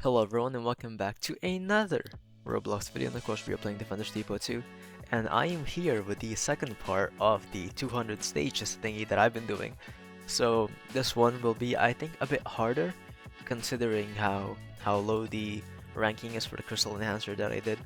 Hello everyone and welcome back to another Roblox video, and of course we are playing Defenders Depot 2, and I am here with the second part of the 200 stages thingy that I've been doing. So this one will be, I think, a bit harder considering how low the ranking is for the crystal enhancer that I did.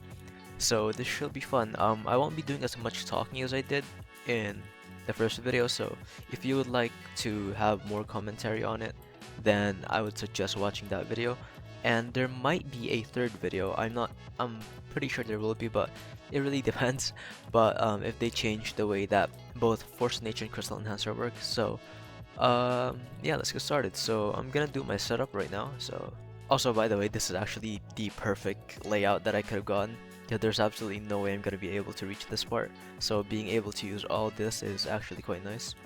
So this should be fun. I won't be doing as much talking as I did in the first video, so if you would like to have more commentary on it, then I would suggest watching that video. And there might be a third video. I'm pretty sure there will be, but it really depends. But if they change the way that both Force Nature and Crystal Enhancer work. So yeah, let's get started. So I'm gonna do my setup right now. So also, by the way, this is actually the perfect layout that I could have gotten. Yeah, there's absolutely no way I'm gonna be able to reach this part. So being able to use all this is actually quite nice.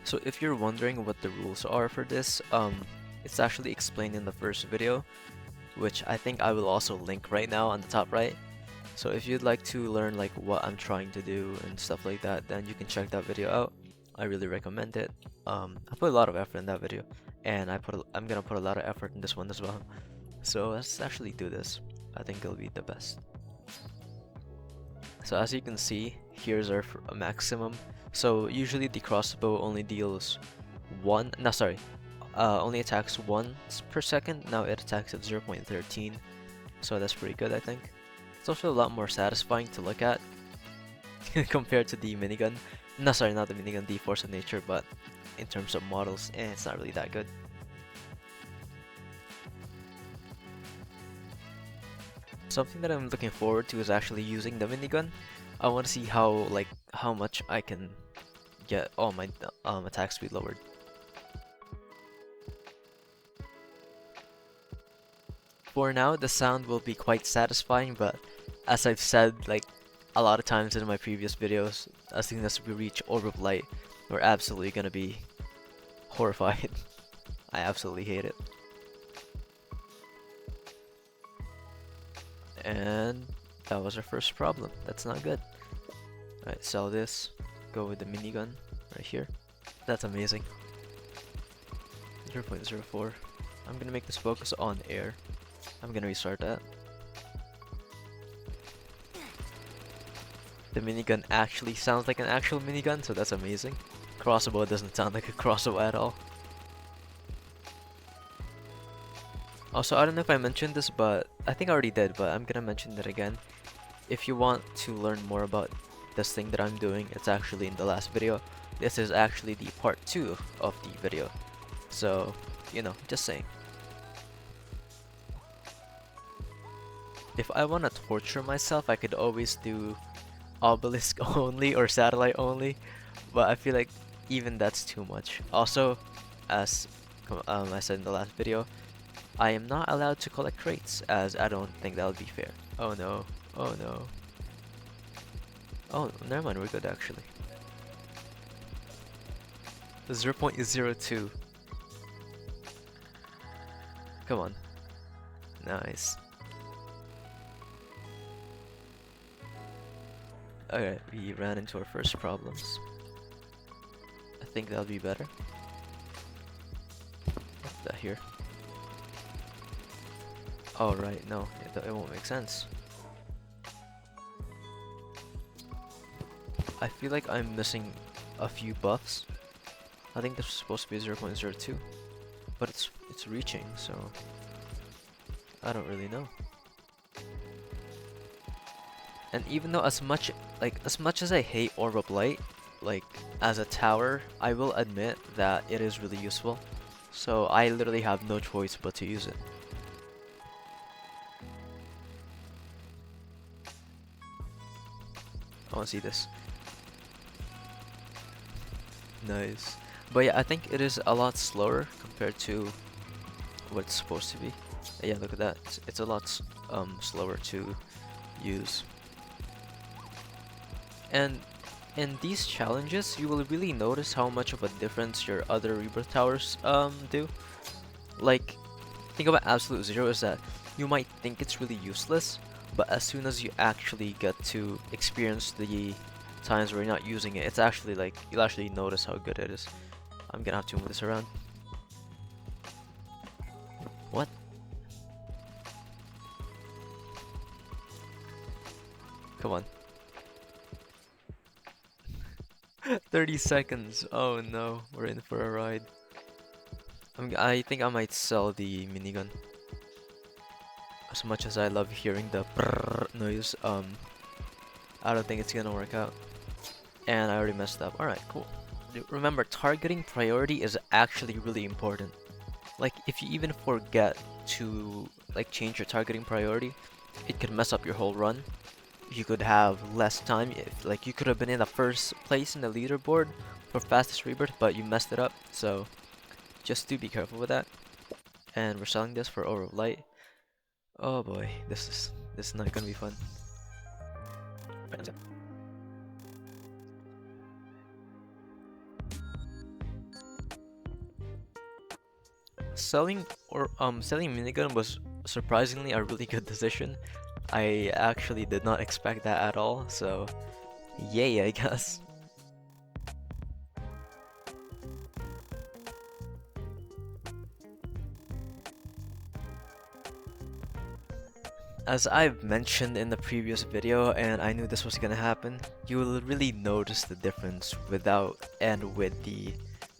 So if you're wondering what the rules are for this, it's actually explained in the first video, which I think I will also link right now on the top right. So if you'd like to learn like what I'm trying to do and stuff like that, then you can check that video out. I really recommend it. I put a lot of effort in that video, and I'm gonna put a lot of effort in this one as well. So let's actually do this. I think it'll be the best. So as you can see, here's our maximum. So usually the crossbow only deals only attacks once per second. Now it attacks at 0.13, so that's pretty good, I think. It's also a lot more satisfying to look at compared to the minigun. No, sorry, not the minigun, the Force of Nature, but in terms of models, it's not really that good. Something that I'm looking forward to is actually using the minigun. I want to see how much I can get all my attack speed lowered. For now, the sound will be quite satisfying, but as I've said like a lot of times in my previous videos, as soon as we reach Orb of Light, we're absolutely gonna be horrified. I absolutely hate it. And that was our first problem. That's not good. Alright, sell this. Go with the minigun right here. That's amazing. 0.04. I'm gonna make this focus on air. I'm gonna restart that. The minigun actually sounds like an actual minigun, so that's amazing. Crossbow doesn't sound like a crossbow at all. Also, I don't know if I mentioned this, but I think I already did, but I'm gonna mention it again. If you want to learn more about this thing that I'm doing, it's actually in the last video. This is actually the part 2 of the video. So, you know, just saying. If I want to torture myself, I could always do obelisk only or satellite only, but I feel like even that's too much. Also, as I said in the last video, I am not allowed to collect crates, as I don't think that would be fair. Oh no, oh no. Oh, never mind, we're good actually. 0.02. Come on. Nice. Okay, we ran into our first problems. I think that'll be better. Put that here. Oh right, no, it won't make sense. I feel like I'm missing a few buffs. I think this is supposed to be 0.02, but it's reaching, so I don't really know. And even though as much as I hate Orb of Light, like as a tower, I will admit that it is really useful. So I literally have no choice but to use it. I want to see this. Nice. But yeah, I think it is a lot slower compared to what it's supposed to be. Yeah, look at that. It's a lot slower to use. And in these challenges, you will really notice how much of a difference your other Rebirth towers do. Like, think about Absolute Zero is that you might think it's really useless, but as soon as you actually get to experience the times where you're not using it, it's actually like, you'll actually notice how good it is. I'm gonna have to move this around. What? Come on. 30 seconds. Oh no, we're in for a ride. I think I might sell the minigun. As much as I love hearing the brrrr noise, I don't think it's gonna work out. And I already messed up. Alright, cool. Remember, targeting priority is actually really important. Like, if you even forget to like change your targeting priority, it could mess up your whole run. You could have less time. If like you could have been in the first place in the leaderboard for fastest rebirth, but you messed it up. So just do be careful with that. And we're selling this for Aura of Light. Oh boy, this is not gonna be fun. Selling minigun was surprisingly a really good decision. I actually did not expect that at all, so yay, I guess. As I've mentioned in the previous video, and I knew this was gonna happen, you will really notice the difference without and with the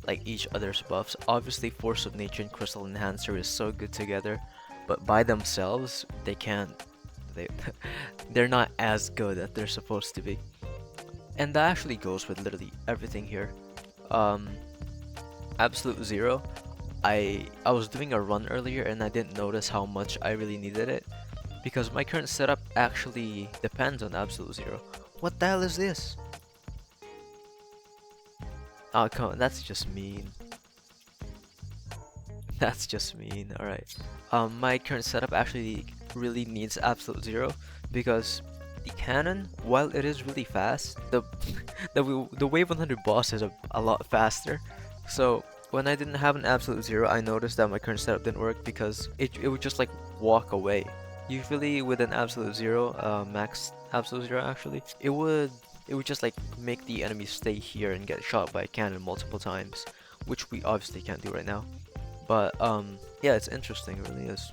like each other's buffs. Obviously, Force of Nature and Crystal Enhancer is so good together, but by themselves, they can't. They're not as good as they're supposed to be. And that actually goes with literally everything here. Absolute Zero. I was doing a run earlier and I didn't notice how much I really needed it because my current setup actually depends on Absolute Zero. What the hell is this? Oh, come on, that's just mean. That's just mean, alright. My current setup actually really needs Absolute Zero because the cannon, while it is really fast, the Wave 100 boss is a lot faster. So when I didn't have an Absolute Zero, I noticed that my current setup didn't work because it would just like walk away. Usually with an Absolute Zero, max Absolute Zero actually, it would just like make the enemy stay here and get shot by a cannon multiple times, which we obviously can't do right now. But yeah, it's interesting, it really is.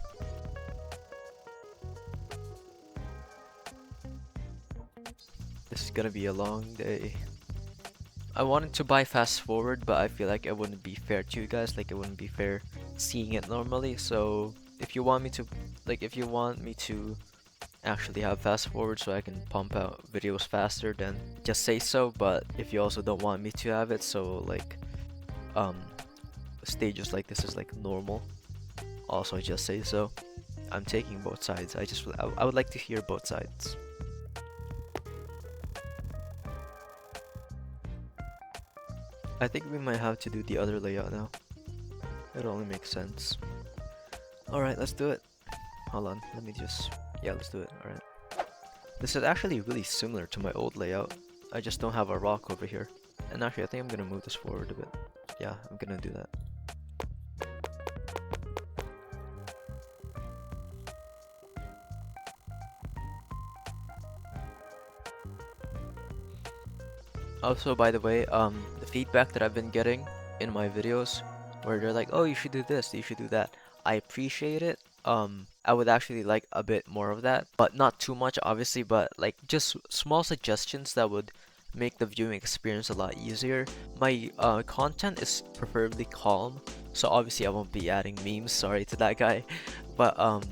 This is gonna be a long day. I wanted to buy fast forward, but I feel like it wouldn't be fair to you guys, like it wouldn't be fair seeing it normally. So if you want me to actually have fast forward so I can pump out videos faster, then just say so. But if you also don't want me to have it, so like stages like this is like normal, also just say so. I'm taking both sides. I would like to hear both sides. I think we might have to do the other layout now. It only makes sense. Alright, let's do it. Hold on, let me just... Yeah, let's do it. Alright. This is actually really similar to my old layout. I just don't have a rock over here. And actually, I think I'm gonna move this forward a bit. Yeah, I'm gonna do that. Also, by the way, the feedback that I've been getting in my videos, where they're like, "Oh, you should do this, you should do that," I appreciate it. I would actually like a bit more of that, but not too much, obviously. But like just small suggestions that would make the viewing experience a lot easier. My content is preferably calm, so obviously I won't be adding memes. Sorry to that guy, but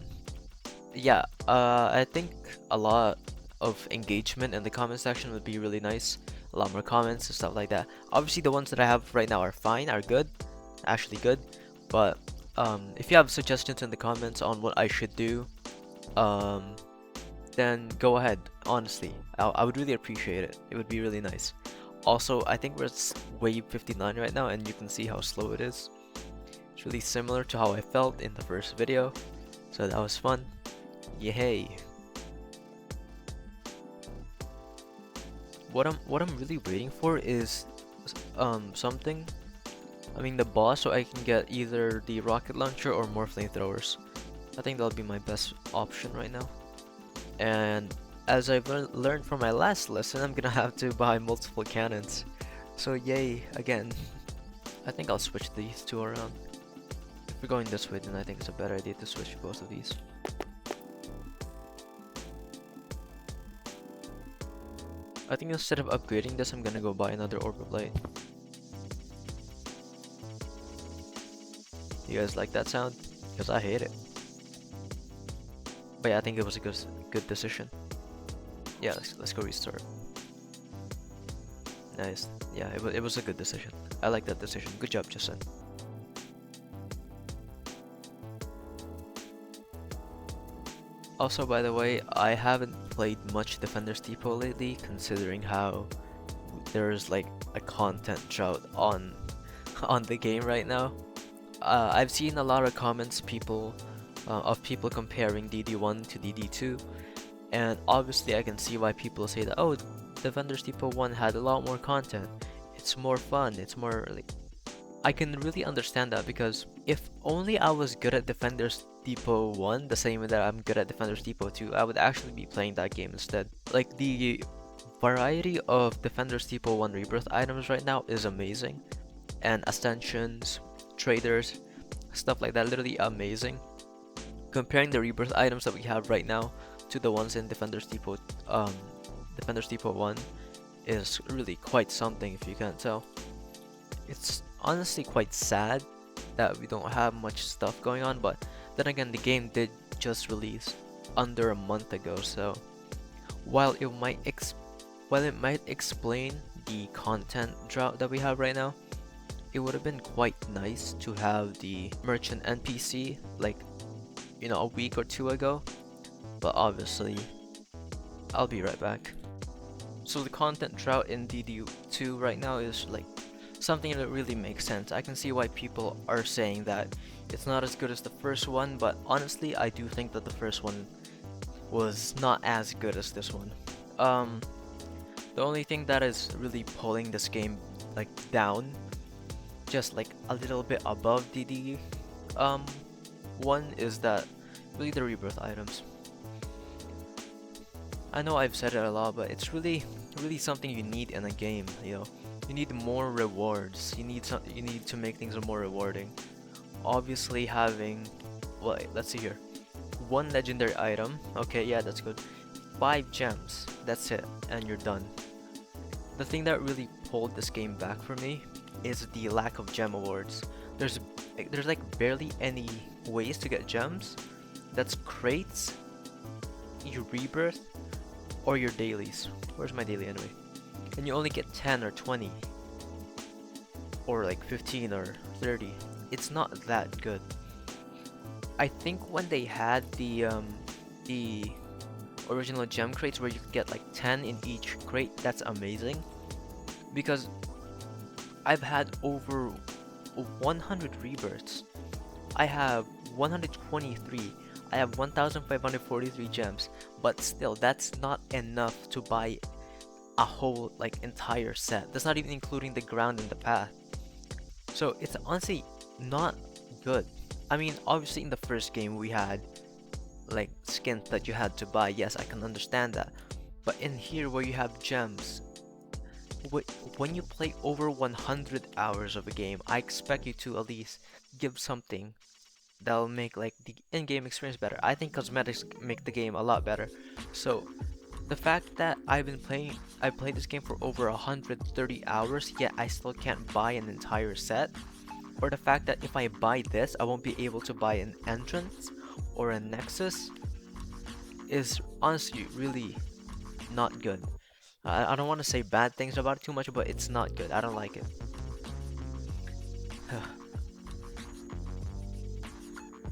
yeah. I think a lot of engagement in the comment section would be really nice. A lot more comments and stuff like that. Obviously the ones that I have right now are fine, are good, actually good, but if you have suggestions in the comments on what I should do, then go ahead. Honestly, I would really appreciate it. It would be really nice. Also, I think we're at wave 59 right now, and you can see how slow it is. It's really similar to how I felt in the first video, so that was fun. Yay! What I'm really waiting for is something. I mean the boss, so I can get either the rocket launcher or more flamethrowers. I think that'll be my best option right now. And as I've learned from my last lesson, I'm gonna have to buy multiple cannons. So yay, again. I think I'll switch these two around. If we're going this way, then I think it's a better idea to switch both of these. I think instead of upgrading this, I'm gonna go buy another Orb of Light. You guys like that sound? Because I hate it. But yeah, I think it was a good decision. Yeah, let's go restart. Nice. Yeah, it was a good decision. I like that decision. Good job, Justin. Also, by the way, I haven't played much Defender's Depot lately, considering how there's like a content drought on the game right now. I've seen a lot of comments of people comparing DD1 to DD2, and obviously I can see why people say that, oh, Defender's Depot 1 had a lot more content, it's more fun, it's more like... I can really understand that, because if only I was good at Defender's Depot 1 the same way that I'm good at Defender's Depot 2, I would actually be playing that game instead. Like, the variety of Defender's Depot 1 Rebirth items right now is amazing, and Ascensions, Traders, stuff like that, literally amazing. Comparing the Rebirth items that we have right now to the ones in Defender's Depot 1 is really quite something, if you can't tell. It's honestly quite sad that we don't have much stuff going on, but then again, the game did just release under a month ago, so while it might explain the content drought that we have right now, it would have been quite nice to have the merchant NPC like, you know, a week or two ago. But obviously, I'll be right back. So the content drought in DD2 right now is like something that really makes sense. I can see why people are saying that it's not as good as the first one, but honestly, I do think that the first one was not as good as this one. The only thing that is really pulling this game like down, just like a little bit above DD one, is that really the Rebirth items. I know I've said it a lot, but it's really something you need in a game, you know. You need more rewards. You need to make things more rewarding. Obviously having, well, let's see here. 1 legendary item. Okay, yeah, that's good. 5 gems. That's it, and you're done. The thing that really pulled this game back for me is the lack of gem awards. There's like barely any ways to get gems. That's crates, your Rebirth, or your dailies. Where's my daily anyway? And you only get 10 or 20 or like 15 or 30. It's not that good. I think when they had the original gem crates where you could get like 10 in each crate, that's amazing, because I've had over 100 rebirths. I have 123. I have 1,543 gems, but still that's not enough to buy a whole like entire set. That's not even including the ground and the path. So it's honestly not good. I mean, obviously in the first game we had like skins that you had to buy. Yes, I can understand that. But in here where you have gems, when you play over 100 hours of a game, I expect you to at least give something that'll make like the in-game experience better. I think cosmetics make the game a lot better. So the fact that I played this game for over 130 hours, yet I still can't buy an entire set, or the fact that if I buy this, I won't be able to buy an entrance or a nexus, is honestly really not good. I don't want to say bad things about it too much, but it's not good. I don't like it.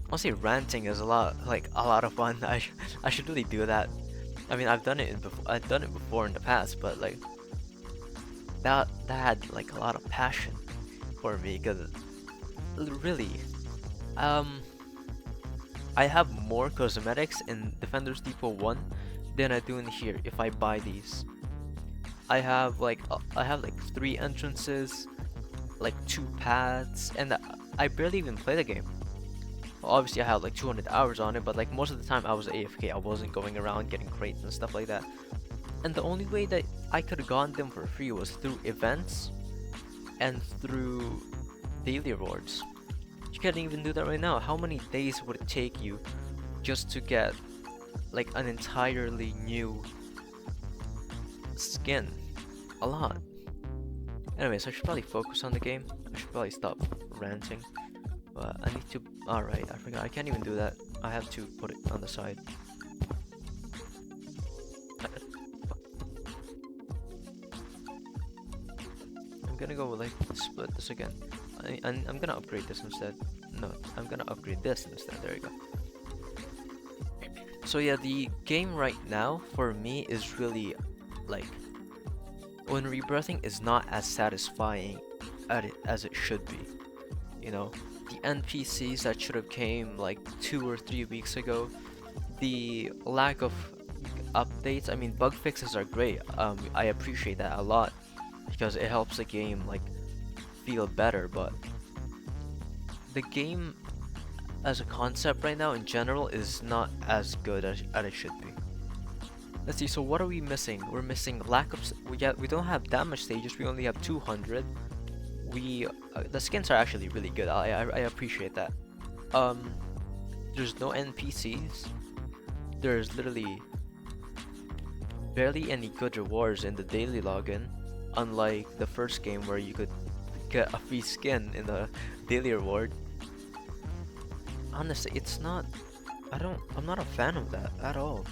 Honestly, ranting is a lot of fun. I should really do that. I mean, I've done it before in the past, but like that had like a lot of passion for me, because really, I have more cosmetics in Defender's Depot 1 than I do in here if I buy these. I have like 3 entrances, like 2 paths, and I barely even play the game. Well, obviously I have like 200 hours on it, but like most of the time I was AFK. I wasn't going around getting crates and stuff like that. And the only way that I could have gotten them for free was through events and through daily rewards. You can't even do that right now. How many days would it take you just to get like an entirely new skin a lot. Anyways, I should probably focus on the game. I should probably stop ranting. But I need to. Alright, I forgot. I can't even do that. I have to put it on the side. I'm gonna go with like split this again. I'm gonna upgrade this instead. No, I'm gonna upgrade this instead. There you go. So yeah, the game right now for me is really like when rebirthing is not as satisfying as it should be. You know, the NPCs that should have came like 2 or 3 weeks ago, the lack of updates. I mean, bug fixes are great. I appreciate that a lot because it helps the game like feel better. But the game as a concept right now in general is not as good as it should be. Let's see, so what are we missing? We're missing lack of we don't have damage stages. We only have 200. The skins are actually really good. I appreciate that. There's no NPCs. There's literally barely any good rewards in the daily login, unlike the first game where you could get a free skin in the daily reward. Honestly, it's not. I'm not a fan of that at all.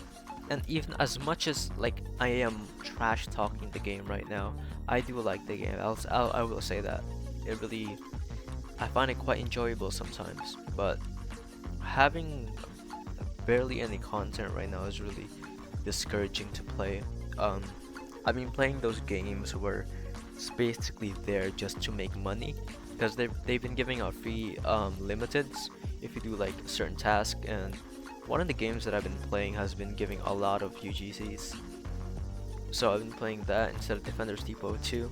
And even as much as like I am trash talking the game right now, I do like the game. I will say that I find it quite enjoyable sometimes. But having barely any content right now is really discouraging to play. I've been playing those games where it's basically there just to make money, because they've been giving out free limiteds if you do like a certain task, and one of the games that I've been playing has been giving a lot of UGCs. So I've been playing that instead of Defender's Depot 2.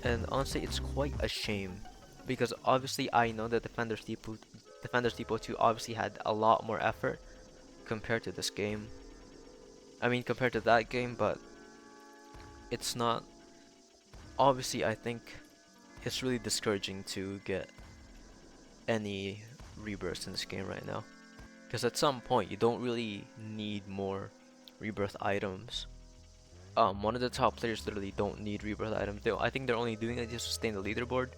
And honestly, it's quite a shame, because obviously I know that Defender's Depot 2 obviously had a lot more effort compared to this game. I mean, compared to that game, but it's not. Obviously, I think it's really discouraging to get any rebirths in this game right now, because at some point you don't really need more rebirth items. One of the top players literally don't need rebirth items. I think they're only doing it just to stay in the leaderboard,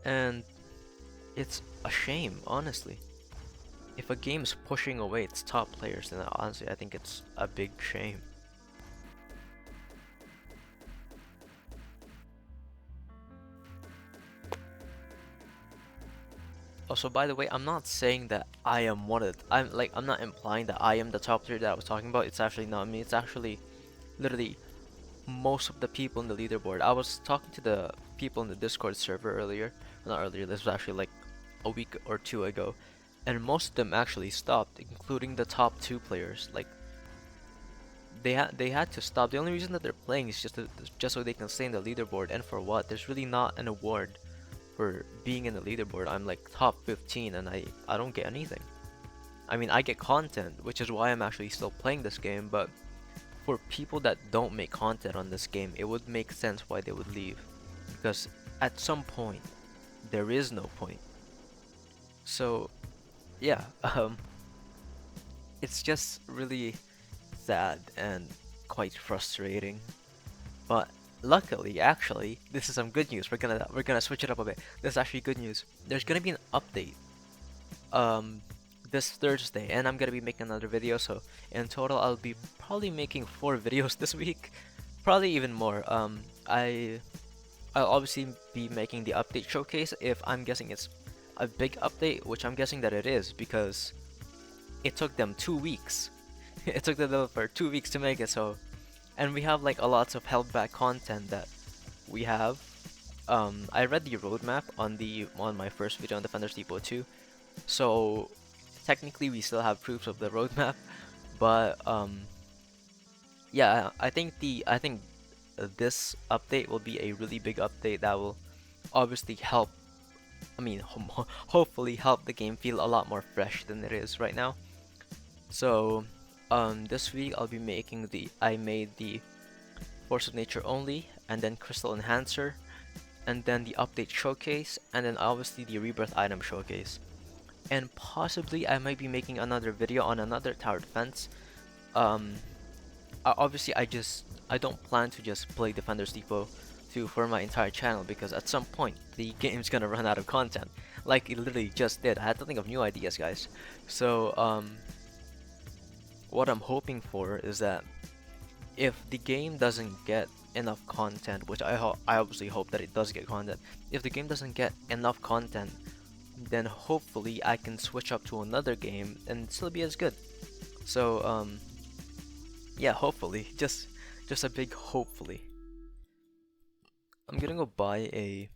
and it's a shame, honestly. If a game's pushing away its top players, then honestly I think it's a big shame. Also, by the way, I'm not saying that I am one of the, I'm not implying that I am the top player that I was talking about. It's actually not me. It's actually literally most of the people in the leaderboard. I was talking to the people in the Discord server earlier. Not earlier, this was actually like a week or two ago. And most of them actually stopped, including the top 2 players. Like, they had to stop. The only reason that they're playing is just so they can stay in the leaderboard. And for what? There's really not an award for being in the leaderboard. I'm like top 15 and I don't get anything. I mean, I get content, which is why I'm actually still playing this game, but for people that don't make content on this game, it would make sense why they would leave, because at some point there is no point. So yeah, it's just really sad and quite frustrating. But luckily, actually, this is some good news. We're gonna switch it up a bit. This is actually good news. There's gonna be an update this Thursday, and I'm gonna be making another video. So in total, I'll be probably making 4 videos this week, probably even more. I'll obviously be making the update showcase if I'm guessing it's a big update, which I'm guessing that it is, because it took them 2 weeks. It took the developer 2 weeks to make it. So, and we have like a lots of held back content that we have. I read the roadmap on my first video on Defender's Depot 2, so technically we still have proofs of the roadmap, but yeah, I think this update will be a really big update that will obviously help. I mean, hopefully help the game feel a lot more fresh than it is right now. So this week I'll be making I made the Force of Nature only, and then Crystal Enhancer, and then the update showcase, and then obviously the Rebirth item showcase. And possibly I might be making another video on another tower defense. Obviously I I don't plan to just play Defender's Depot for my entire channel, because at some point the game's gonna run out of content, like it literally just did. I had to think of new ideas, guys. So what I'm hoping for is that if the game doesn't get enough content, which I obviously hope that it does get content, if the game doesn't get enough content, then hopefully I can switch up to another game and still be as good. So yeah, hopefully, just a big hopefully. I'm gonna go buy a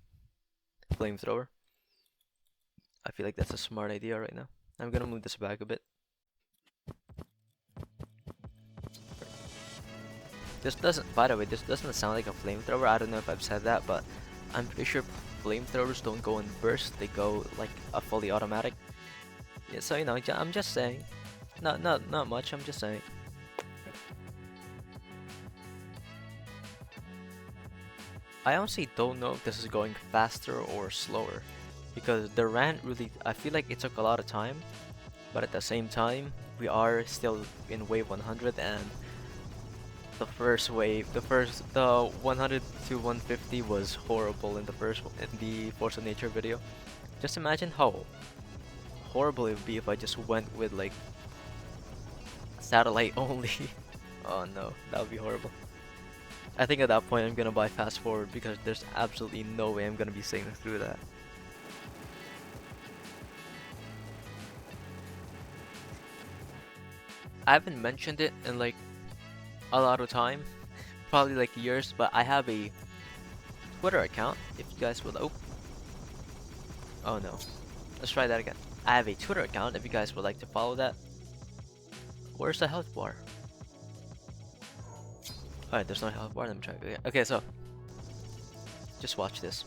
flamethrower. I feel like that's a smart idea right now. I'm gonna move this back a bit. This doesn't, by the way, this doesn't sound like a flamethrower. I don't know if I've said that, but I'm pretty sure flamethrowers don't go in bursts. They go like a fully automatic. Yeah, so you know, I'm just saying. Not much. I'm just saying. I honestly don't know if this is going faster or slower, because the rant really, I feel like it took a lot of time, but at the same time, we are still in wave 100, and the first wave, the 100 to 150 was horrible in the Force of Nature video. Just imagine how horrible it would be if I just went with like satellite only. Oh no, that would be horrible. I think at that point I'm gonna buy fast forward, because there's absolutely no way I'm gonna be sailing through that. I haven't mentioned it in like a lot of time, probably like years, but I have a Twitter account. If you guys would, oh no, let's try that again. I have a Twitter account if you guys would like to follow that. Where's the health bar? Alright, there's no health bar. Let me try it again. Okay, so just watch this.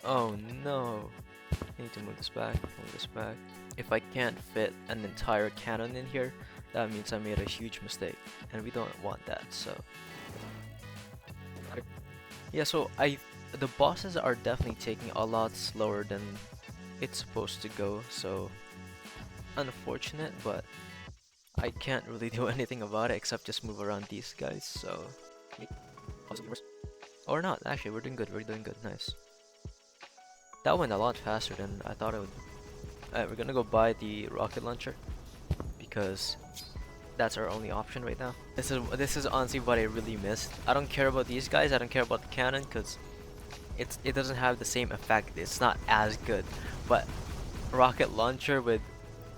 Oh no. I need to move this back, move this back. If I can't fit an entire cannon in here, that means I made a huge mistake, and we don't want that, so. Yeah, so the bosses are definitely taking a lot slower than it's supposed to go, so unfortunate, but I can't really do anything about it except just move around these guys, so. Or not, actually, we're doing good, nice. That went a lot faster than I thought it would. Alright, we're gonna go buy the rocket launcher, because that's our only option right now. This is honestly what I really missed. I don't care about these guys, I don't care about the cannon, because it doesn't have the same effect. It's not as good. But rocket launcher with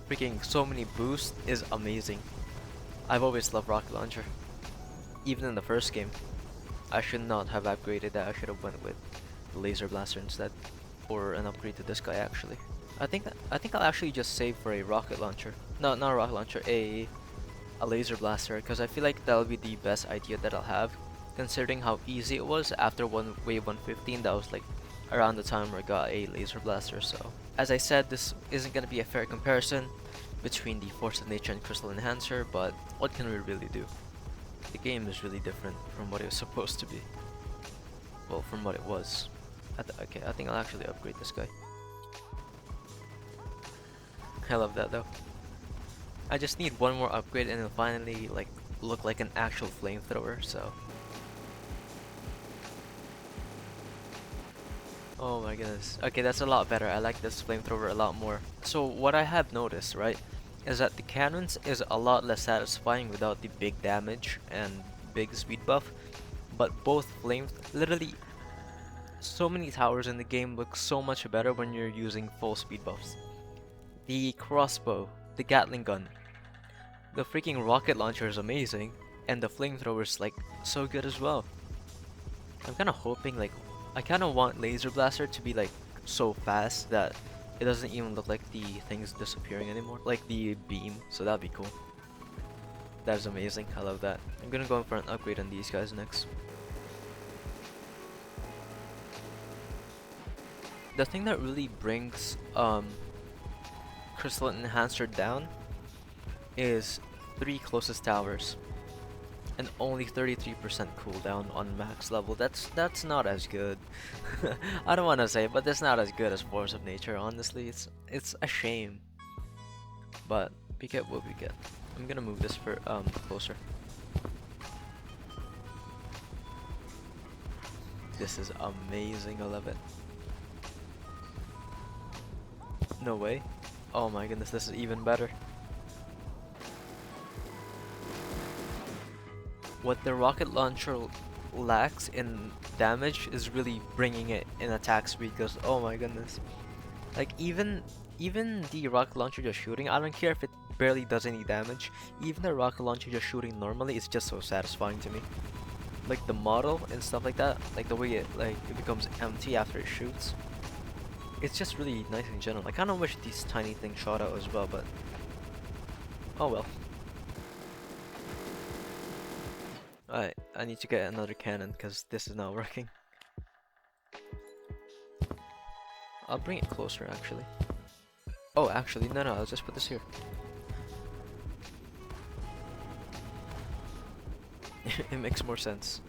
freaking so many boosts is amazing. I've always loved rocket launcher. Even in the first game. I should not have upgraded that. I should have went with the laser blaster instead. Or an upgrade to this guy actually. I think I'll actually just save for a rocket launcher. No, not a rocket launcher, a laser blaster, because I feel like that'll be the best idea that I'll have, considering how easy it was after wave 115. That was like around the time where I got a laser blaster. So as I said, this isn't gonna be a fair comparison between the Force of Nature and Crystal Enhancer, but what can we really do? The game is really different from what it was supposed to be. Well, from what it was. Okay, I think I'll actually upgrade this guy. I love that though. I just need one more upgrade and it'll finally like look like an actual flamethrower, so. Oh my goodness. Okay, that's a lot better. I like this flamethrower a lot more. So what I have noticed, right, is that the cannons is a lot less satisfying without the big damage and big speed buff. But both flames, literally so many towers in the game look so much better when you're using full speed buffs. The crossbow, the Gatling gun, the freaking rocket launcher is amazing, and the flamethrower is like so good as well. I'm kind of hoping, like, I kind of want laser blaster to be like so fast that it doesn't even look like the thing's disappearing anymore, like the beam, so that'd be cool. That is amazing, I love that. I'm gonna go in for an upgrade on these guys next. The thing that really brings Crystal Enhancer down is 3 closest towers and only 33% cooldown on max level. That's not as good. I don't want to say, but that's not as good as Force of Nature. Honestly, it's a shame. but we get what we get. I'm gonna move this for closer. This is amazing, I love it. No way. Oh my goodness, this is even better. What the rocket launcher lacks in damage is really bringing it in attack speed, because oh my goodness. Like even the rocket launcher just shooting, I don't care if it barely does any damage. Even the rocket launcher just shooting normally is just so satisfying to me. Like the model and stuff like that, like the way it becomes empty after it shoots. It's just really nice in general. I kinda wish these tiny things shot out as well, but oh well. Alright, I need to get another cannon because this is not working. I'll bring it closer actually. Oh, actually, no, I'll just put this here. It makes more sense.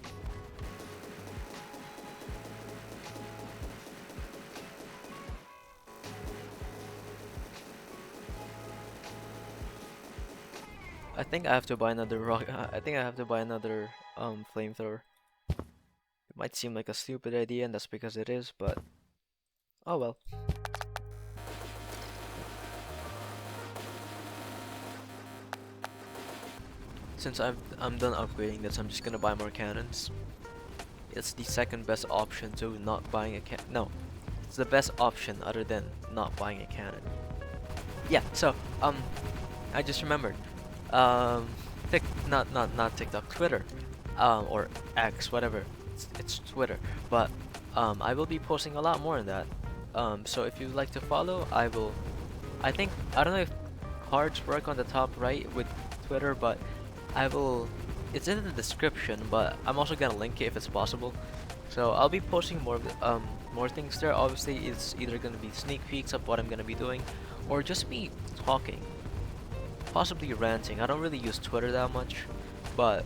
I think I have to buy another I think I have to buy another flamethrower. It might seem like a stupid idea, and that's because it is, but oh well. Since I'm done upgrading this, I'm just gonna buy more cannons. It's the second best option to not buying a cannon. No, it's the best option other than not buying a cannon. Yeah. So I just remembered. Not TikTok, Twitter, or X, whatever. It's Twitter, but I will be posting a lot more in that. So if you'd like to follow, I will. I don't know if cards work on the top right with Twitter, but I will. It's in the description, but I'm also gonna link it if it's possible. So I'll be posting more things there. Obviously, it's either gonna be sneak peeks of what I'm gonna be doing, or just me talking, possibly ranting. I don't really use Twitter that much, but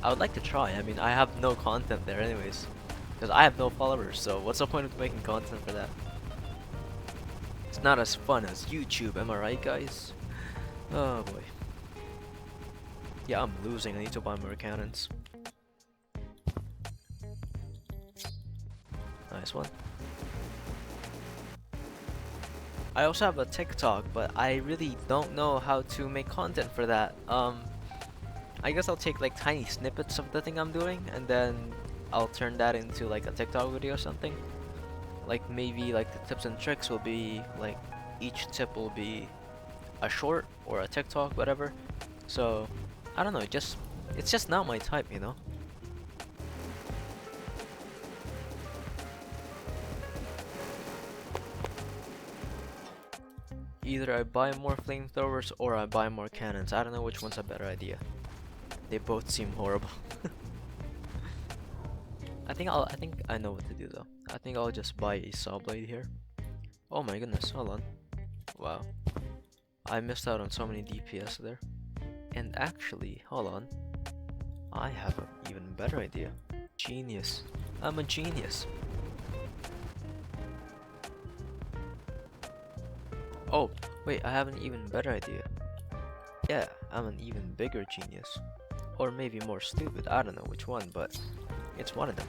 I would like to try. I mean, I have no content there anyways, because I have no followers. So what's the point of making content for that? It's not as fun as YouTube, am I right, guys? Oh boy. Yeah, I'm losing. I need to buy more cannons. Nice one. I also have a TikTok, but I really don't know how to make content for that. I guess I'll take like tiny snippets of the thing I'm doing, and then I'll turn that into like a TikTok video or something. Like maybe like the tips and tricks will be like each tip will be a short or a TikTok, whatever. So I don't know, it's just not my type, you know. Either I buy more flamethrowers or I buy more cannons. I don't know which one's a better idea. They both seem horrible. I think I know what to do though. I think I'll just buy a saw blade here. Oh my goodness, hold on. Wow. I missed out on so many DPS there. And actually, hold on. I have an even better idea. Genius. I'm a genius. Oh, wait, I have an even better idea. Yeah, I'm an even bigger genius. Or maybe more stupid, I don't know which one, but it's one of them.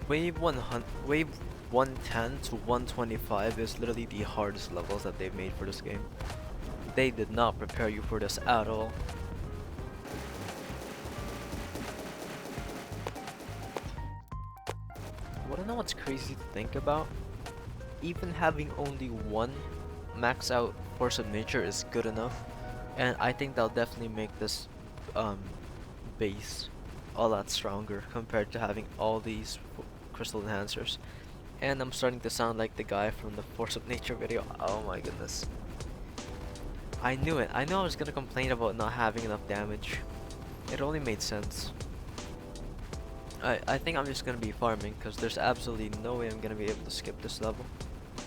Wave 110 to 125 is literally the hardest levels that they've made for this game. They did not prepare you for this at all. Wanna know what's crazy to think about? Even having only one max out force of nature is good enough, and I think that'll definitely make this base a lot stronger compared to having all these crystal enhancers. And I'm starting to sound like the guy from the force of nature video. Oh my goodness. I knew it. I knew I was gonna complain about not having enough damage. It only made sense. I think I'm just gonna be farming because there's absolutely no way I'm gonna be able to skip this level.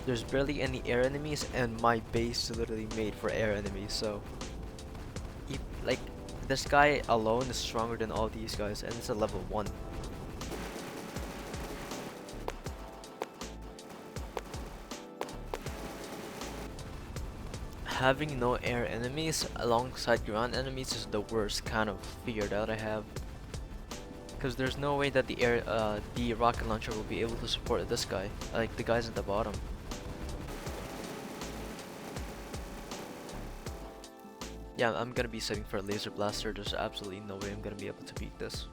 There's barely any air enemies, and my base is literally made for air enemies, so like this guy alone is stronger than all these guys, and it's a level 1. having no air enemies alongside ground enemies is the worst kind of fear that I have. Because there's no way that the rocket launcher will be able to support this guy, like the guys at the bottom. Yeah, I'm gonna be setting for a laser blaster. There's absolutely no way I'm gonna be able to beat this.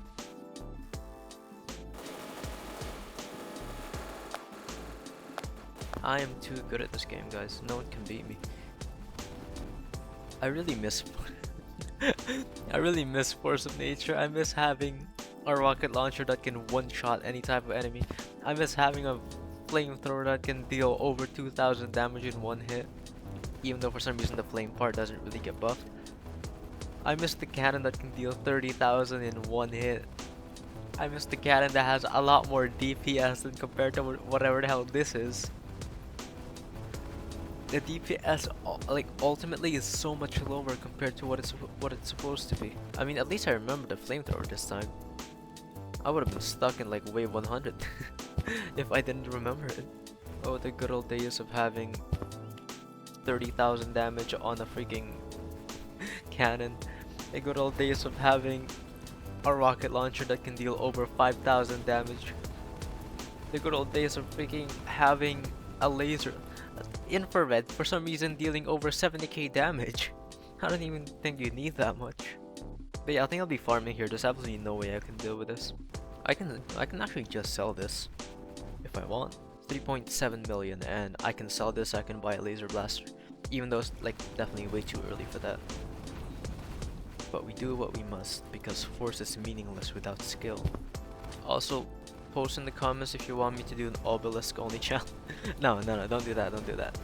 I am too good at this game, guys. No one can beat me. I really miss I really miss Force of Nature. I miss having a rocket launcher that can one-shot any type of enemy. I miss having a flamethrower that can deal over 2,000 damage in one hit, even though for some reason the flame part doesn't really get buffed. I miss the cannon that can deal 30,000 in one hit. I miss the cannon that has a lot more DPS than compared to whatever the hell this is. The DPS like ultimately is so much lower compared to what it's supposed to be. I mean, at least I remember the flamethrower this time. I would have been stuck in like wave 100 if I didn't remember it. Oh, the good old days of having 30,000 damage on a freaking cannon. The good old days of having a rocket launcher that can deal over 5,000 damage. The good old days of freaking having a laser infrared for some reason dealing over 70k damage. I don't even think you need that much. But yeah, I think I'll be farming here. There's absolutely no way I can deal with this. I can actually just sell this if I want. 3.7 million, and I can sell this. I can buy a laser blaster, even though it's like definitely way too early for that. But we do what we must because force is meaningless without skill. Also, post in the comments if you want me to do an obelisk only channel. No, don't do that. Don't do that.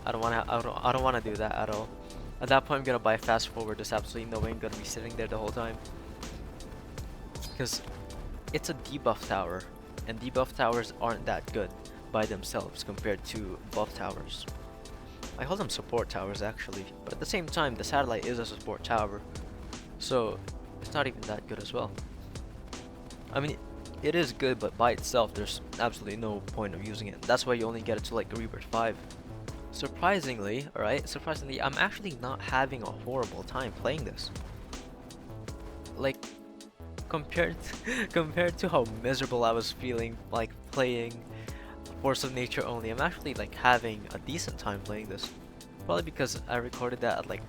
I don't wanna do that at all. At that point, I'm gonna buy fast forward. There's absolutely no way I'm gonna be sitting there the whole time. Because it's a debuff tower, and debuff towers aren't that good by themselves compared to buff towers. I call them support towers actually, but at the same time, the satellite is a support tower, so it's not even that good as well. I mean, it is good, but by itself, there's absolutely no point of using it. That's why you only get it to like Rebirth 5. Surprisingly, I'm actually not having a horrible time playing this. Like, compared to how miserable I was feeling like playing Force of Nature only, I'm actually like having a decent time playing this. Probably because I recorded that at like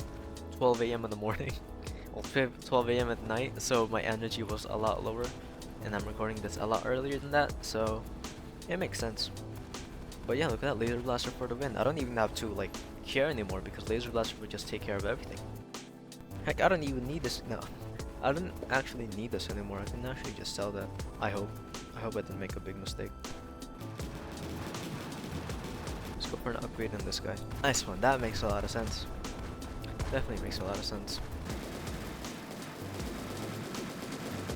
12 AM in the morning, well 12 AM at night, so my energy was a lot lower, and I'm recording this a lot earlier than that, so it makes sense. But yeah, look at that laser blaster for the win. I don't even have to like care anymore because laser blaster would just take care of everything. Heck, I don't even need this. No, I don't actually need this anymore. I can actually just sell that. I hope I didn't make a big mistake. Let's go for an upgrade on this guy. Nice one. That makes a lot of sense. Definitely makes a lot of sense.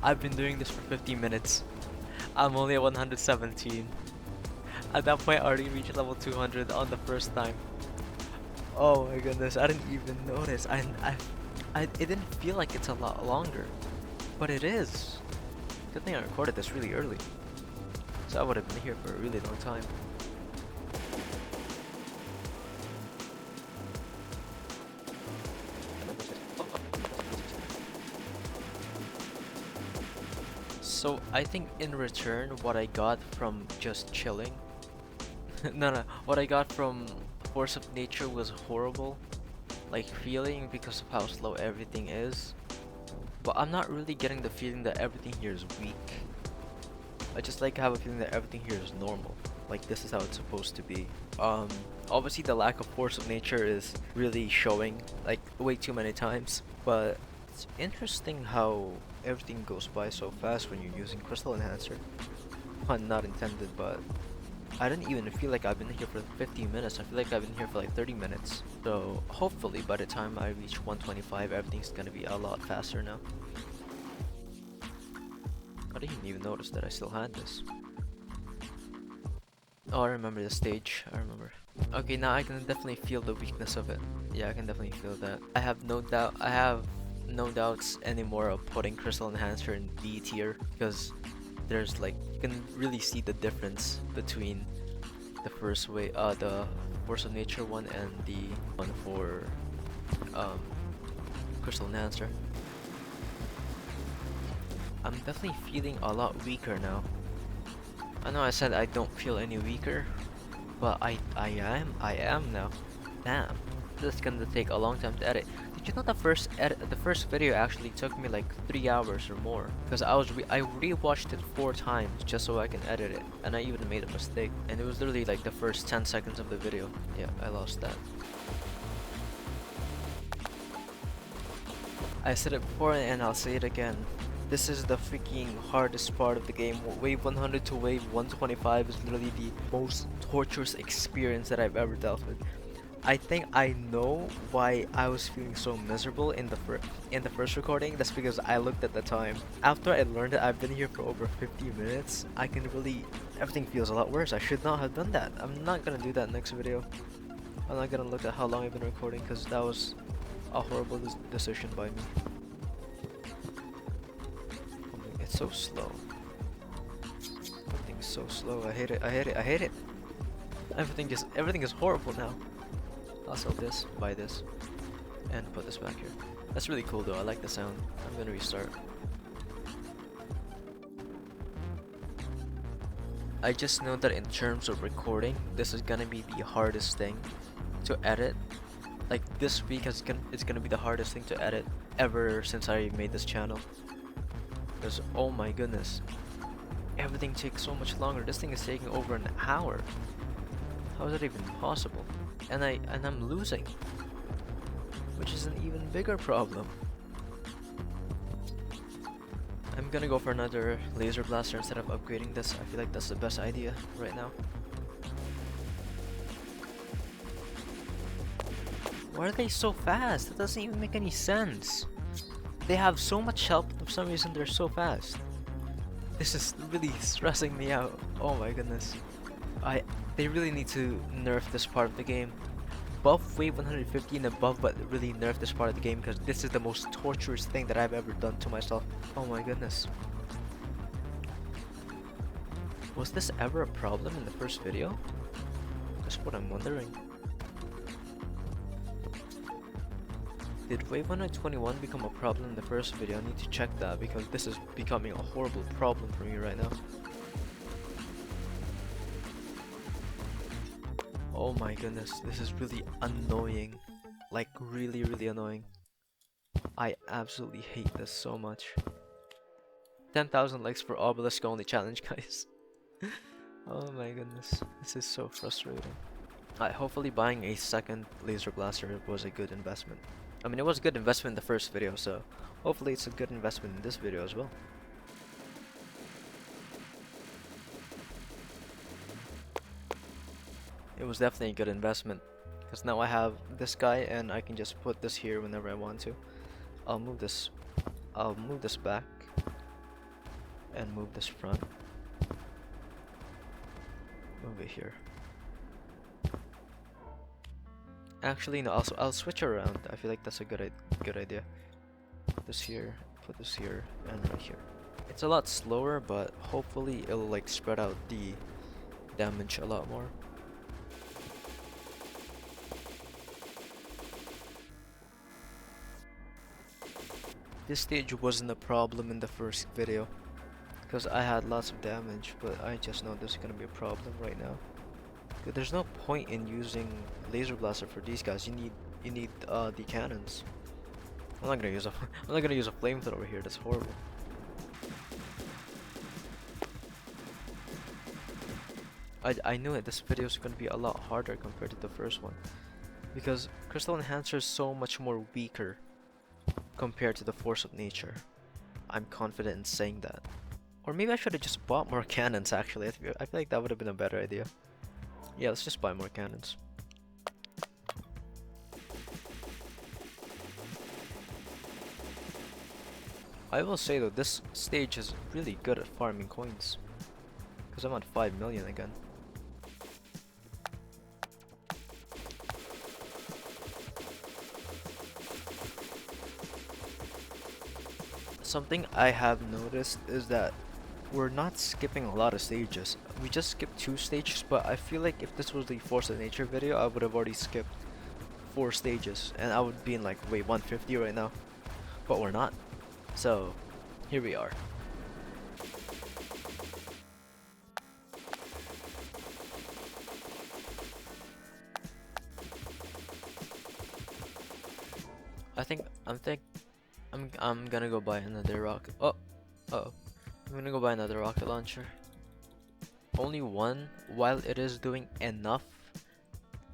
I've been doing this for 50 minutes. I'm only at 117. At that point, I already reached level 200 on the first time. Oh my goodness, I didn't even notice. It didn't feel like it's a lot longer, but it is. Good thing I recorded this really early, so I would have been here for a really long time. So I think in return, what I got from just chilling, what I got from Force of Nature was horrible, like feeling because of how slow everything is. But I'm not really getting the feeling that everything here is weak. I just like have a feeling that everything here is normal, like this is how it's supposed to be. Obviously the lack of Force of Nature is really showing like way too many times, but it's interesting how everything goes by so fast when you're using Crystal Enhancer. Pun not intended, but I didn't even feel like I've been here for 15 minutes. I feel like I've been here for like 30 minutes. So hopefully by the time I reach 125, everything's gonna be a lot faster now. I didn't even notice that I still had this. Oh, I remember the stage. I remember. Okay, now I can definitely feel the weakness of it. Yeah, I can definitely feel that. I have no doubts anymore of putting Crystal Enhancer in B tier, because there's like, you can really see the difference between the first way, the Force of Nature one and the one for um, Crystal Enhancer. I'm definitely feeling a lot weaker now. I know I said I don't feel any weaker, but I am now. Damn, this is gonna take a long time to edit. Did you know the first video actually took me like 3 hours or more? Because I rewatched it 4 times just so I can edit it, and I even made a mistake. And it was literally like the first 10 seconds of the video. Yeah, I lost that. I said it before and I'll say it again. This is the freaking hardest part of the game. Wave 100 to wave 125 is literally the most torturous experience that I've ever dealt with. I think I know why I was feeling so miserable in the first recording. That's because I looked at the time. After I learned that I've been here for over 50 minutes, everything feels a lot worse. I should not have done that. I'm not gonna do that next video. I'm not gonna look at how long I've been recording because that was a horrible decision by me. It's so slow. Everything's so slow. I hate it. I hate it. I hate it. Everything is horrible now. I'll sell this, buy this, and put this back here. That's really cool though. I like the sound. I'm gonna restart. I just know that in terms of recording, this is gonna be the hardest thing to edit. Like this week it's gonna be the hardest thing to edit ever since I made this channel. Because oh my goodness, everything takes so much longer. This thing is taking over an hour. How is that even possible? And I'm losing, which is an even bigger problem. I'm gonna go for another laser blaster instead of upgrading this. I feel like that's the best idea right now. Why are they so fast? That doesn't even make any sense. They have so much health, but for some reason they're so fast. This is really stressing me out. Oh my goodness. They really need to nerf this part of the game. Buff wave 150 and above, but really nerf this part of the game because this is the most torturous thing that I've ever done to myself. Oh my goodness. Was this ever a problem in the first video? That's what I'm wondering. Did wave 121 become a problem in the first video? I need to check that because this is becoming a horrible problem for me right now. Oh my goodness, this is really annoying. Like really annoying. I absolutely hate this so much. 10,000 likes for Obelisk only challenge, guys. Oh my goodness, this is so frustrating. Hopefully buying a second laser blaster was a good investment. I mean, it was a good investment in the first video, so hopefully it's a good investment in this video as well. It was definitely a good investment because now I have this guy and I can just put this here whenever I want to. I'll move this back and move this front. Move it here. Actually, no. I'll switch around. I feel like that's a good idea. Put this here, and right here. It's a lot slower, but hopefully it'll like spread out the damage a lot more. This stage wasn't a problem in the first video because I had lots of damage, but I just know this is gonna be a problem right now. There's no point in using laser blaster for these guys. You need the cannons. I'm not gonna use a flamethrower here. That's horrible. I knew it. This video is gonna be a lot harder compared to the first one because Crystal Enhancer is so much more weaker compared to the Force of Nature. I'm confident in saying that. Or maybe I should have just bought more cannons. Actually, I feel like that would have been a better idea. Yeah, let's just buy more cannons. I will say though, this stage is really good at farming coins. Because I'm at 5 million again. Something I have noticed is that we're not skipping a lot of stages. We just skipped 2 stages, but I feel like if this was the Force of Nature video, I would have already skipped 4 stages, and I would be in like wave 150 right now, but we're not. So here we are. I'm gonna go buy another rocket. Oh, I'm gonna go buy another rocket launcher. Only one. While it is doing enough,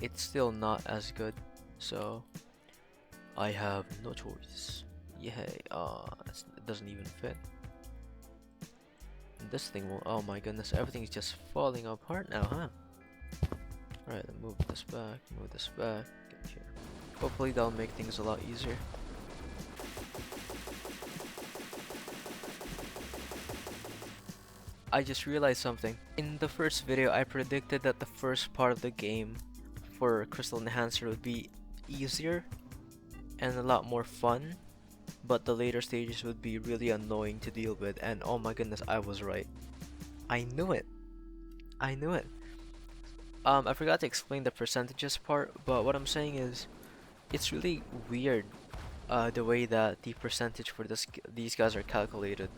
it's still not as good. So I have no choice. Yay! It doesn't even fit. And this thing will. Oh my goodness! Everything's just falling apart now, huh? Alright, move this back. Move this back. Get here. Hopefully that'll make things a lot easier. I just realized something. In the first video, I predicted that the first part of the game for Crystal Enhancer would be easier and a lot more fun, but the later stages would be really annoying to deal with, and oh my goodness, I was right. I knew it. I knew it. I forgot to explain the percentages part, but what I'm saying is, it's really weird the way that the percentage for these guys are calculated.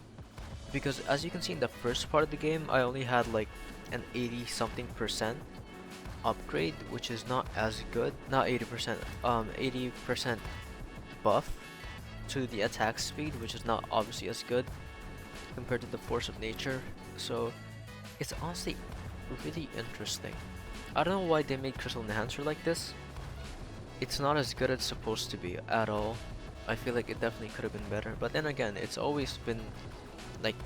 Because as you can see in the first part of the game, I only had like an 80-something% upgrade, which is not as good. Not 80%, 80% buff to the attack speed, which is not obviously as good compared to the force of nature. So it's honestly really interesting. I don't know why they made Crystal Enhancer like this. It's not as good as it's supposed to be at all. I feel like it definitely could have been better, but then again, it's always been like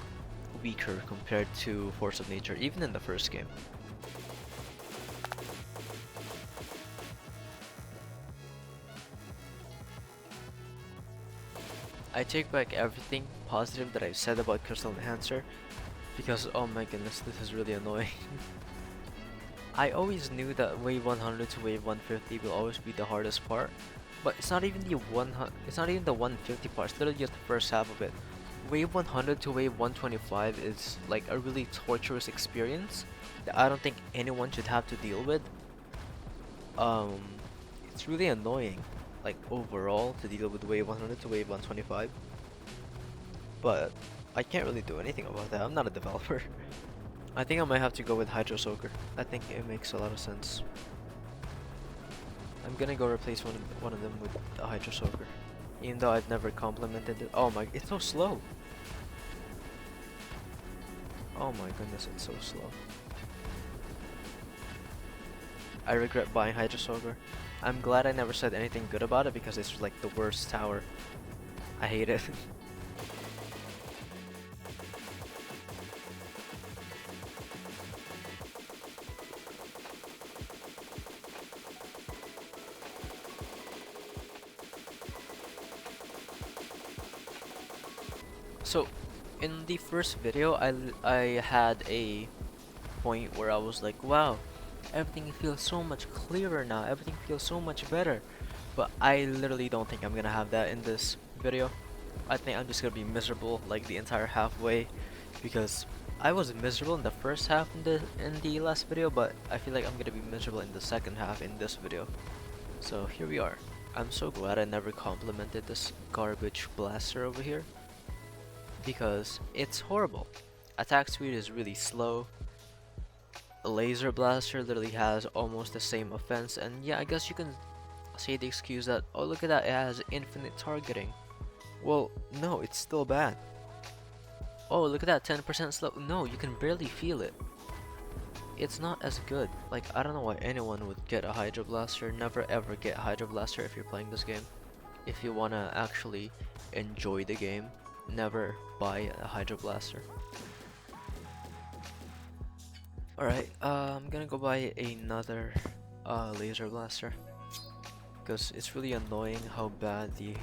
weaker compared to Force of Nature, even in the first game. I take back everything positive that I've said about Crystal Enhancer, because oh my goodness, this is really annoying. I always knew that wave 100 to wave 150 will always be the hardest part, but it's not even the 150 part. It's literally just the first half of it. Wave 100 to wave 125 is like a really torturous experience that I don't think anyone should have to deal with. It's really annoying, like overall, to deal with wave 100 to wave 125. But I can't really do anything about that. I'm not a developer. I think I might have to go with Hydro Soaker. I think it makes a lot of sense. I'm gonna go replace one of them with a Hydro Soaker, even though I've never complimented it. Oh my, it's so slow. Oh my goodness, it's so slow. I regret buying Hydro Soaker. I'm glad I never said anything good about it because it's like the worst tower. I hate it. So, in the first video, I had a point where I was like, wow, everything feels so much clearer now, everything feels so much better. But I literally don't think I'm gonna have that in this video. I think I'm just gonna be miserable like the entire halfway, because I was miserable in the first half in the last video, but I feel like I'm gonna be miserable in the second half in this video. So here we are. I'm so glad I never complimented this garbage blaster over here, because it's horrible. Attack speed is really slow. A laser blaster literally has almost the same offense, and yeah, I guess you can say the excuse that, oh look at that, it has infinite targeting. Well, no, it's still bad. Oh look at that, 10% slow. No, you can barely feel it. It's not as good. Like, I don't know why anyone would get a Hydro Blaster. Never ever get a Hydro Blaster if you're playing this game. If you wanna actually enjoy the game, never buy a Hydro Blaster. Alright, I'm gonna go buy another laser blaster, because it's really annoying how bad the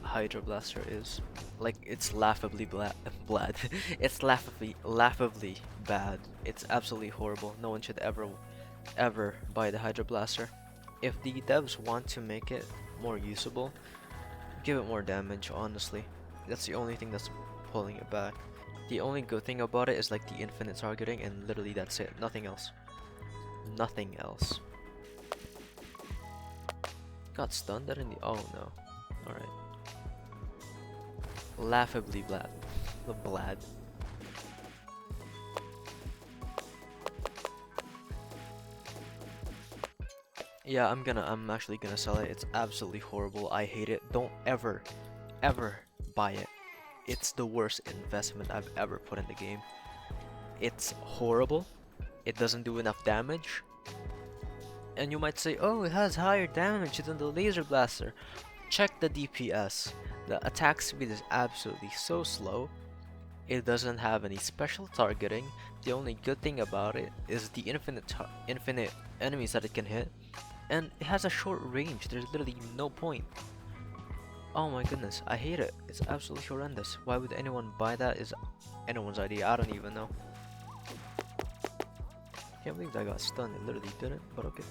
Hydro Blaster is. Like, it's laughably bad. It's laughably bad. It's absolutely horrible. No one should ever buy the Hydro Blaster. If the devs want to make it more usable, give it more damage, honestly. That's the only thing that's pulling it back. The only good thing about it is like the infinite targeting, and literally that's it. Nothing else. Nothing else. Got stunned at any? Oh no. Alright. Laughably blad. The blad. Yeah, I'm actually gonna sell it. It's absolutely horrible. I hate it. Don't ever buy it. It's the worst investment I've ever put in the game. It's horrible. It doesn't do enough damage. And you might say, oh, it has higher damage than the laser blaster. Check the DPS. The attack speed is absolutely so slow. It doesn't have any special targeting. The only good thing about it is the infinite enemies that it can hit. And it has a short range. There's literally no point. Oh my goodness, I hate it. It's absolutely horrendous. Why would anyone buy that is anyone's idea. I don't even know. Can't believe I got stunned. It literally didn't, but okay.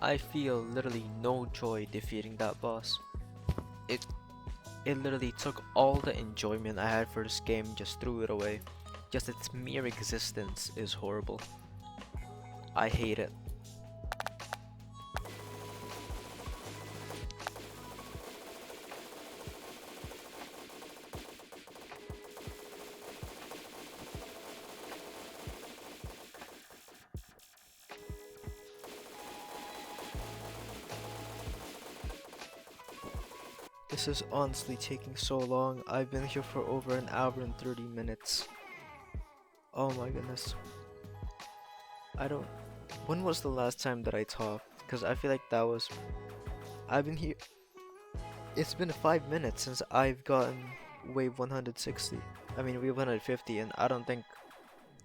I feel literally no joy defeating that boss. It literally took all the enjoyment I had for this game, just threw it away. Just its mere existence is horrible. I hate it. This is honestly taking so long. I've been here for over an hour and 30 minutes. Oh my goodness. When was the last time that I talked? Because I feel like that was... I've been here... It's been 5 minutes since I've gotten wave 160. I mean wave 150, and I don't think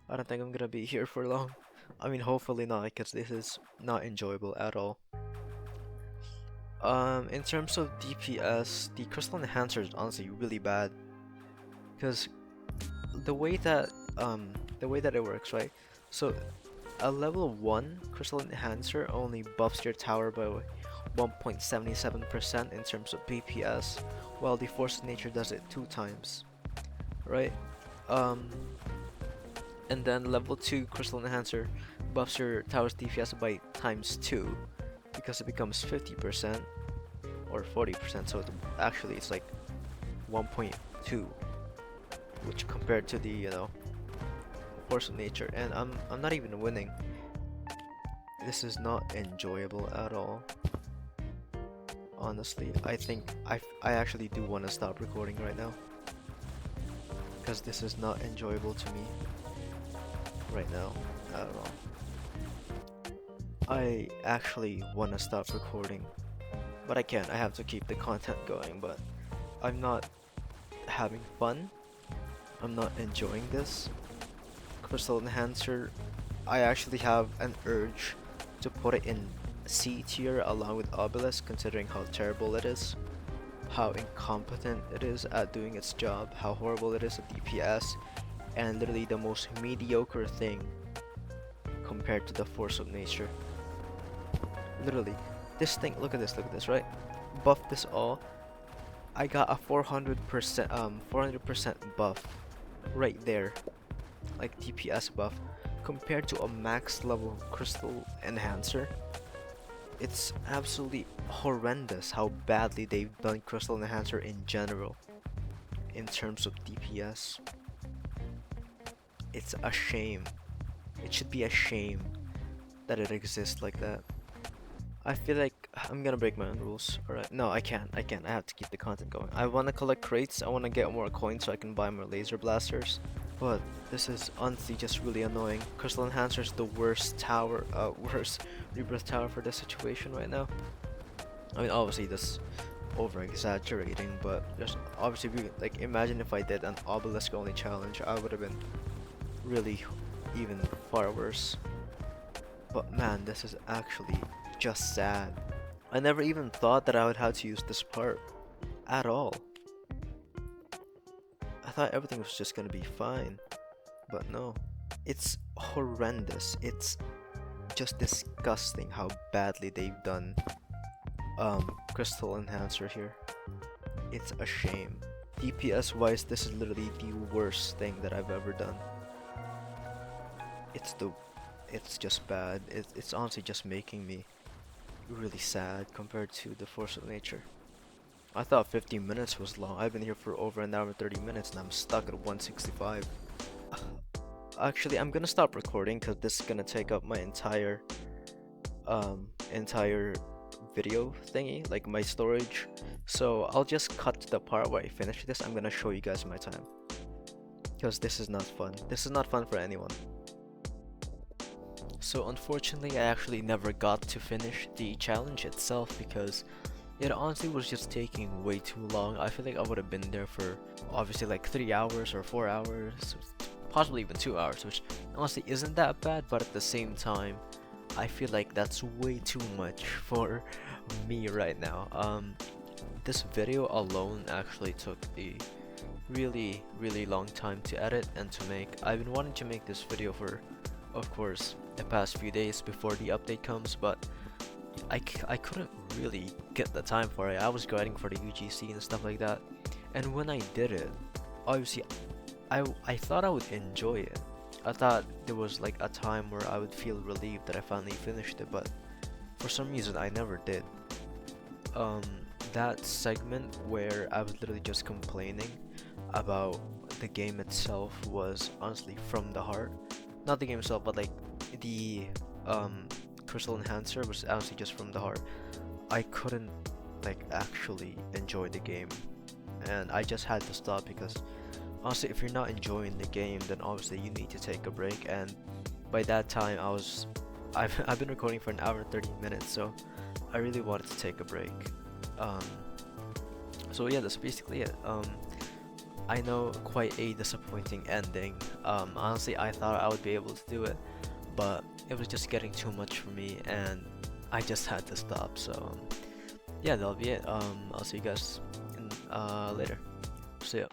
I'm gonna be here for long. I mean hopefully not, because this is not enjoyable at all. In terms of DPS, the crystal enhancer is honestly really bad, because the way that it works, right? So a level 1 crystal enhancer only buffs your tower by 1.77% in terms of BPS, while the force of nature does it 2 times, right? And then level 2 crystal enhancer buffs your tower's DPS by ×2, because it becomes 50% or 40%, so actually it's like 1.2, which compared to the force of nature, and I'm not even winning. This is not enjoyable at all. Honestly, I think I actually do want to stop recording right now, because this is not enjoyable to me right now at all. I actually want to stop recording, but I can't. I have to keep the content going, but I'm not having fun. I'm not enjoying this. Crystal Enhancer, I actually have an urge to put it in C tier along with Obelisk, considering how terrible it is, how incompetent it is at doing its job, how horrible it is at DPS, and literally the most mediocre thing compared to the force of nature. Literally, this thing, look at this, right? Buff this all. I got a 400% buff right there, like DPS buff, compared to a max level crystal enhancer. It's absolutely horrendous how badly they've done crystal enhancer in general in terms of DPS. It's a shame. It should be a shame that it exists like that. I feel like I'm gonna break my own rules. Alright, no, I can't. I have to keep the content going. I want to collect crates. I want to get more coins so I can buy more laser blasters. But this is honestly just really annoying. Crystal Enhancer is the worst tower, worst Rebirth tower for this situation right now. I mean, obviously this over exaggerating, but just obviously, like, imagine if I did an obelisk only challenge, I would have been really even far worse. But man, this is actually just sad. I never even thought that I would have to use this part at all. I thought everything was just gonna be fine, but no. It's horrendous. It's just disgusting how badly they've done Crystal Enhancer here. It's a shame. DPS wise, this is literally the worst thing that I've ever done. it's the it's just bad. It's honestly just making me really sad compared to the force of nature. I thought 15 minutes was long. I've been here for over an hour and 30 minutes and I'm stuck at 165. Actually, I'm gonna stop recording because this is gonna take up my entire video thingy, like my storage. So I'll just cut to the part where I finish this. I'm gonna show you guys my time because this is not fun. This is not fun for anyone. So unfortunately, I actually never got to finish the challenge itself because it honestly was just taking way too long. I feel like I would have been there for obviously like 3 hours or 4 hours, possibly even 2 hours, which honestly isn't that bad, but at the same time, I feel like that's way too much for me right now. This video alone actually took a really long time to edit and to make. I've been wanting to make this video for, of course, the past few days before the update comes, but I couldn't really get the time for it. I was grinding for the UGC and stuff like that, and when I did it, obviously I thought I would enjoy it. I thought there was like a time where I would feel relieved that I finally finished it, but for some reason I never did. That segment where I was literally just complaining about the game itself was honestly from the heart. Not the game itself, but like the crystal enhancer was honestly just from the heart. I couldn't like actually enjoy the game, and I just had to stop because honestly, if you're not enjoying the game, then obviously you need to take a break. And by that time, I've been recording for an hour and 30 minutes, so I really wanted to take a break. So yeah, that's basically it. I know, quite a disappointing ending. Honestly, I thought I would be able to do it, but it was just getting too much for me, and I just had to stop. So yeah, that'll be it. I'll see you guys later. See ya.